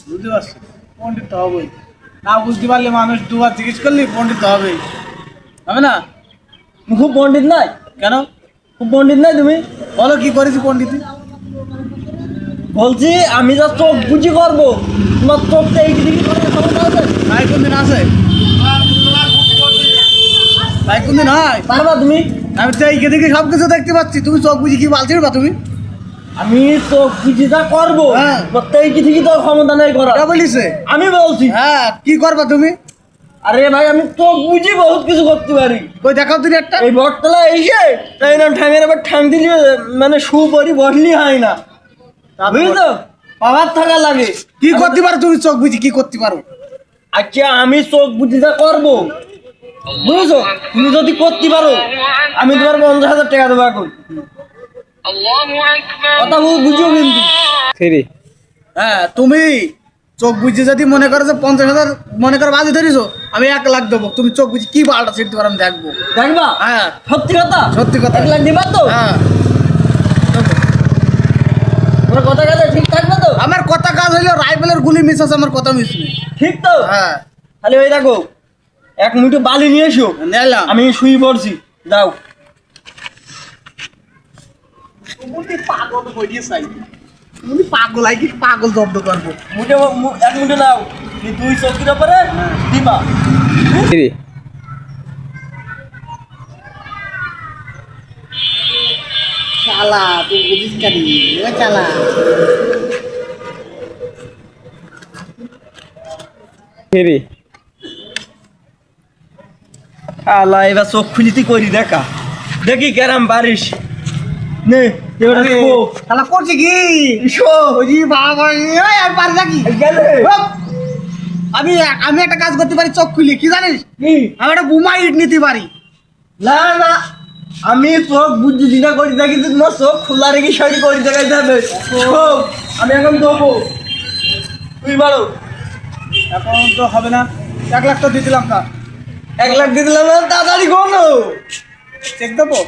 বুঝতে পারছি, পণ্ডিত তো হবেই। না বুঝতে পারলে মানুষ দুবার জিজ্ঞেস করলি পণ্ডিত তো হবেই, হবে না? তুমি খুব পণ্ডিত নাই? কেন? খুব পণ্ডিত নাই তুমি? বলো কি করেছি পণ্ডিত? বলছি আমি যা চোখ বুঝি করবো, তোমার চোখটা এই দিকে করার ক্ষমতা আছে? ভাই কোনদিন আছে? ভাই কোনদিন হয়? পারবা তুমি? আমি তো এইকে দেখে সব কিছু দেখতে পাচ্ছি, তুমি চোখ বুঝি কি বালছি বা তুমি? আমি চোখ বুঝি যা করবো, হ্যাঁ। এই দিকে তো ক্ষমতা নাই করা। কে বলিছে? আমি বলছি। হ্যাঁ, কি করবা তুমি? আরে ভাই আমি চোখ বুঝি বহুত কিছু করতে পারি। কই দেখাও তুমি একটা। এই বটতলা এসে তাই না ঠ্যাঙের আবার ঠ্যাং দিলি মানে সুপরি বসলি হয় না, বুঝছো? পাওয়ার থাকা লাগে। কি করতে পারো তুমি চোখ বুঝি, কি করতে পারো? আচ্ছা আমি চোখ বুঝি যা করবো, বুঝছো? তুমি যদি করতে পারো আমি তোমার 50,000 টাকা দেবো এখন। কথা বুঝো কিন্তু। হ্যাঁ, তুমি চোখ বুঝে যদি মনে করো যে 50,000 মনে করো বাজি ধরিছো, আমি 1 লাখ দেবো। তুমি চোখ বুঝি কি বালটা শিখতে পারো আমি দেখবো। দেখবা? হ্যাঁ, সত্যি কথা? সত্যি কথা। 1 লাখ দিবা তো? হ্যাঁ, তোমার কথা কাজে ঠিক থাকবে তো? আমার কথা কাজ হইলো রাইফেলের গুলি মিস আছে, আমার কথা মিস নেই। ঠিক তো? হ্যাঁ, খালি ওই দেখো এক মুঠো বালি নিয়ে এসো, নিলাম। আমি শুয়ে পড়ছি। যাও। তুমি পাগল হয়ে চাই, তুমি পাগল আই কি পাগল জব্দ করবো। এক মুঠো নাও, এই 2 চৌকির উপরে দিবা। চালা তুই বুঝিস কানি, এবার চালা। আল্লাহ এবার চোখ খুলিতে করি দেখা, দেখি কেরাম পারিস। নে এবার শালা করছি কি? ওই বাবা, এই আর পারি নাকি? গেলে হপ! আমি আমি একটা কাজ করতে পারি চোখ খুলে, কি জানিস? কি? আমি একটা বোমা ইট নিতে পারি। না না, আমি চোখ বুঝি দিনা করি দেখি তো তোমার চোখ খোলা রেখে শাড়ি করি দেখাইতে হবে। চোখ আমি এখন দেবো, তুই বাড়ো। এখন তো হবে না, 1 লাখ তো দিয়ে দিলাম না। 1 লাখ দিয়ে দিলাম না, তাড়াতাড়ি কোনো চেক দেবো।